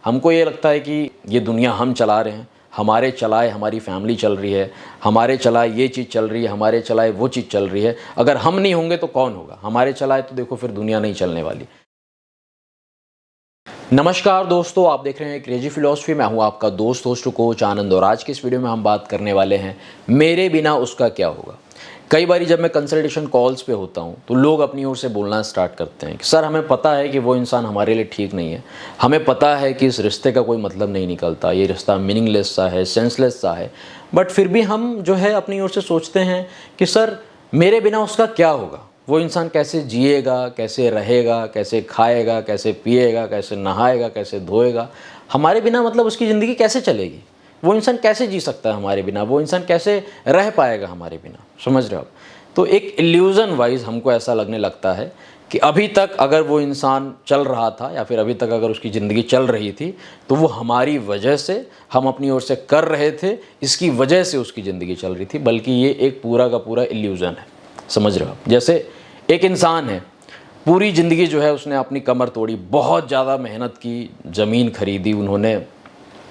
हमको ये लगता है कि ये दुनिया हम चला रहे हैं, हमारे चलाए हमारी फैमिली चल रही है, हमारे चलाए ये चीज़ चल रही है, हमारे चलाए वो चीज़ चल रही है। अगर हम नहीं होंगे तो कौन होगा? हमारे चलाए तो देखो फिर दुनिया नहीं चलने वाली। नमस्कार दोस्तों, आप देख रहे हैं क्रेजी फिलॉसफी। मैं हूं आपका दोस्त होस्ट कोच आनंद और आज की इस वीडियो में हम बात करने वाले हैं मेरे बिना उसका क्या होगा। कई बार जब मैं कंसल्टेशन कॉल्स पे होता हूं तो लोग अपनी ओर से बोलना स्टार्ट करते हैं कि सर हमें पता है कि वो इंसान हमारे लिए ठीक नहीं है, हमें पता है कि इस रिश्ते का कोई मतलब नहीं निकलता, ये रिश्ता मीनिंगलेस सा है, सेंसलेस सा है, बट फिर भी हम जो है अपनी ओर से सोचते हैं कि सर मेरे बिना उसका क्या होगा। वो इंसान कैसे जिएगा, कैसे रहेगा, कैसे खाएगा, कैसे पिएगा, कैसे नहाएगा, कैसे धोएगा, हमारे बिना मतलब उसकी ज़िंदगी कैसे चलेगी। वो इंसान कैसे जी सकता है हमारे बिना, वो इंसान कैसे रह पाएगा हमारे बिना। समझ रहे हो आप? तो एक इल्यूज़न वाइज हमको ऐसा लगने लगता है कि अभी तक अगर वो इंसान चल रहा था या फिर अभी तक अगर उसकी ज़िंदगी चल रही थी तो वो हमारी वजह से, हम अपनी ओर से कर रहे थे, इसकी वजह से उसकी ज़िंदगी चल रही थी। बल्कि ये एक पूरा का पूरा इल्यूज़न है। समझ रहे हो आप? जैसे एक इंसान है, पूरी ज़िंदगी जो है उसने अपनी कमर तोड़ी, बहुत ज़्यादा मेहनत की, ज़मीन खरीदी, उन्होंने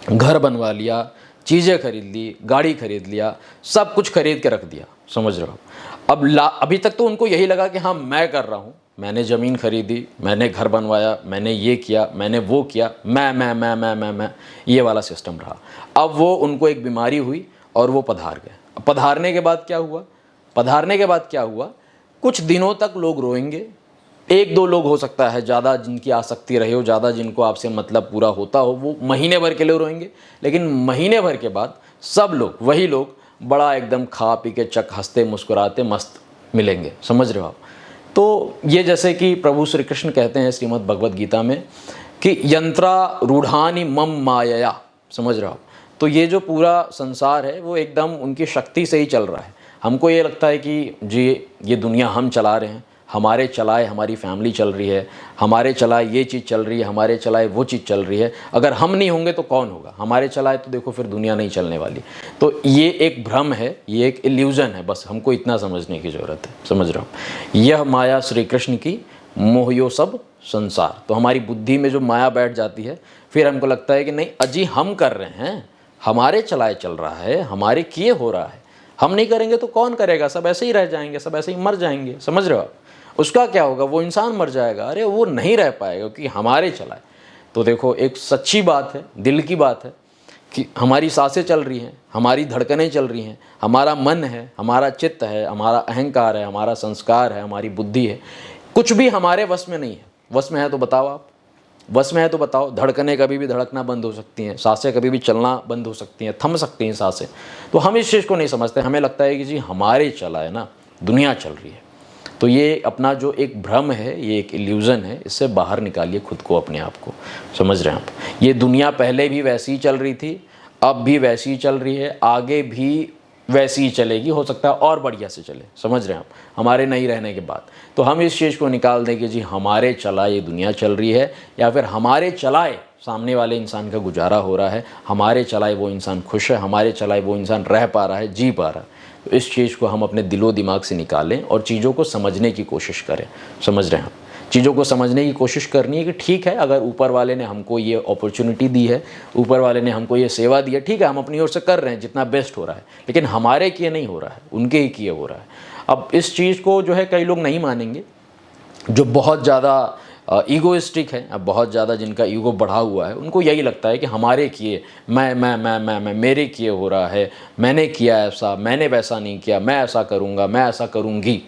घर बनवा लिया, चीज़ें खरीद ली, गाड़ी खरीद लिया, सब कुछ खरीद के रख दिया। समझ रहे हो? अभी तक तो उनको यही लगा कि हाँ मैं कर रहा हूँ, मैंने ज़मीन खरीदी, मैंने घर बनवाया, मैंने ये किया, मैंने वो किया, मैं ये वाला सिस्टम रहा। अब वो उनको एक बीमारी हुई और वो पधार गए। अब पधारने के बाद क्या हुआ? पधारने के बाद क्या हुआ? कुछ दिनों तक लोग रोएंगे, एक दो लोग हो सकता है ज़्यादा जिनकी आसक्ति रहे हो, ज़्यादा जिनको आपसे मतलब पूरा होता हो, वो महीने भर के लिए रोएंगे। लेकिन महीने भर के बाद सब लोग, वही लोग बड़ा एकदम खा पी के चक हंसते मुस्कुराते मस्त मिलेंगे। समझ रहे हो आप? तो ये जैसे कि प्रभु श्री कृष्ण कहते हैं श्रीमद् भगवद गीता में कि यंत्रा रूढ़ानि मम मायया। समझ रहे हो आप? तो ये जो पूरा संसार है वो एकदम उनकी शक्ति से ही चल रहा है। हमको ये लगता है कि जी ये दुनिया हम चला रहे हैं, हमारे चलाए हमारी फैमिली चल रही है, हमारे चलाए ये चीज़ चल रही है, हमारे चलाए वो चीज़ चल रही है। अगर हम नहीं होंगे तो कौन होगा? हमारे चलाए तो देखो फिर दुनिया नहीं चलने वाली। तो ये एक भ्रम है, ये एक इल्यूज़न है, बस हमको इतना समझने की ज़रूरत है। समझ रहा हूँ? यह माया श्री कृष्ण की, मोहयो सब संसार। तो हमारी बुद्धि में जो माया बैठ जाती है, फिर हमको लगता है कि नहीं अजी हम कर रहे हैं, हमारे चलाए चल रहा है, हमारे किए हो रहा है, हम नहीं करेंगे तो कौन करेगा? सब ऐसे ही रह जाएंगे, सब ऐसे ही मर जाएंगे। समझ रहे हो आप? उसका क्या होगा? वो इंसान मर जाएगा। अरे वो नहीं रह पाएगा क्योंकि हमारे चलाए। तो देखो एक सच्ची बात है, दिल की बात है कि हमारी सांसें चल रही हैं, हमारी धड़कनें चल रही हैं, हमारा मन है, हमारा चित्त है, हमारा अहंकार है, हमारा संस्कार है, हमारी बुद्धि है, कुछ भी हमारे वश में नहीं है। वश में है तो बताओ आप, वश में है तो बताओ। धड़कनें कभी भी धड़कना बंद हो सकती हैं, सांसें कभी भी चलना बंद हो सकती हैं, थम सकती हैं सांसें। तो हम इस चीज़ को नहीं समझते, हमें लगता है कि जी हमारे चला है ना, दुनिया चल रही है। तो ये अपना जो एक भ्रम है, ये एक इल्यूज़न है, इससे बाहर निकालिए खुद को, अपने आप को। समझ रहे हैं आप? ये दुनिया पहले भी वैसी ही चल रही थी, अब भी वैसी ही चल रही है, आगे भी वैसी ही चलेगी, हो सकता है और बढ़िया से चले। समझ रहे हैं आप? हमारे नहीं रहने के बाद तो हम इस चीज़ को निकाल दें कि जी हमारे चलाए ये दुनिया चल रही है, या फिर हमारे चलाए सामने वाले इंसान का गुजारा हो रहा है, हमारे चलाए वो इंसान खुश है, हमारे चलाए वो इंसान रह पा रहा है, जी पा रहा है। तो इस चीज़ को हम अपने दिलो दिमाग से निकालें और चीज़ों को समझने की कोशिश करें। समझ रहे हैं आप? चीज़ों को समझने की कोशिश करनी है कि ठीक है, अगर ऊपर वाले ने हमको ये अपॉर्चुनिटी दी है, ऊपर वाले ने हमको ये सेवा दी है, ठीक है हम अपनी ओर से कर रहे हैं जितना बेस्ट हो रहा है, लेकिन हमारे किए नहीं हो रहा है, उनके ही किए हो रहा है। अब इस चीज़ को जो है कई लोग नहीं मानेंगे, जो बहुत ज़्यादा ईगोइस्टिक है, अब बहुत ज़्यादा जिनका ईगो बढ़ा हुआ है, उनको यही लगता है कि हमारे किए, मैं मेरे किए हो रहा है, मैंने किया ऐसा, मैंने वैसा नहीं किया, मैं ऐसा करूँगा, मैं ऐसा करूँगी।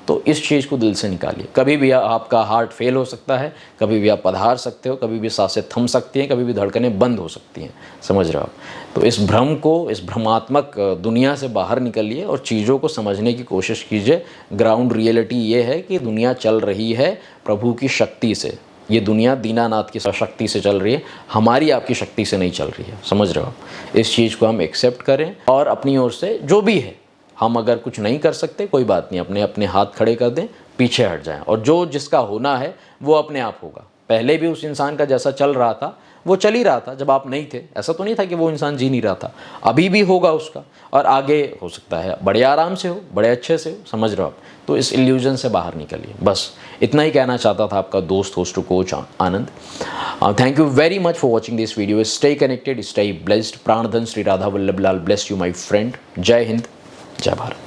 तो इस चीज़ को दिल से निकालिए। कभी भी आपका हार्ट फेल हो सकता है, कभी भी आप पधार सकते हो, कभी भी सांसें थम सकती हैं, कभी भी धड़कनें बंद हो सकती हैं। समझ रहे हो आप? तो इस भ्रम को, इस भ्रमात्मक दुनिया से बाहर निकलिए और चीज़ों को समझने की कोशिश कीजिए। ग्राउंड रियलिटी ये है कि दुनिया चल रही है प्रभु की शक्ति से। ये दुनिया दीनानाथ की शक्ति से चल रही है, हमारी आपकी शक्ति से नहीं चल रही है। समझ रहे हो आप? इस चीज़ को हम एक्सेप्ट करें और अपनी ओर से जो भी है, हम अगर कुछ नहीं कर सकते कोई बात नहीं, अपने अपने हाथ खड़े कर दें, पीछे हट जाएं और जो जिसका होना है वो अपने आप होगा। पहले भी उस इंसान का जैसा चल रहा था वो चल ही रहा था जब आप नहीं थे। ऐसा तो नहीं था कि वो इंसान जी नहीं रहा था, अभी भी होगा उसका, और आगे हो सकता है बड़े आराम से हो, बड़े अच्छे से हो, समझ रहे हो आप। तो इस इल्यूजन से बाहर निकलिए, बस इतना ही कहना चाहता था आपका दोस्त host coach Anand. Thank you very much for watching this video. Stay connected, stay blessed. प्राणधन Shri Radha Vallabh Lal bless you my friend. जय हिंद, जय भारत।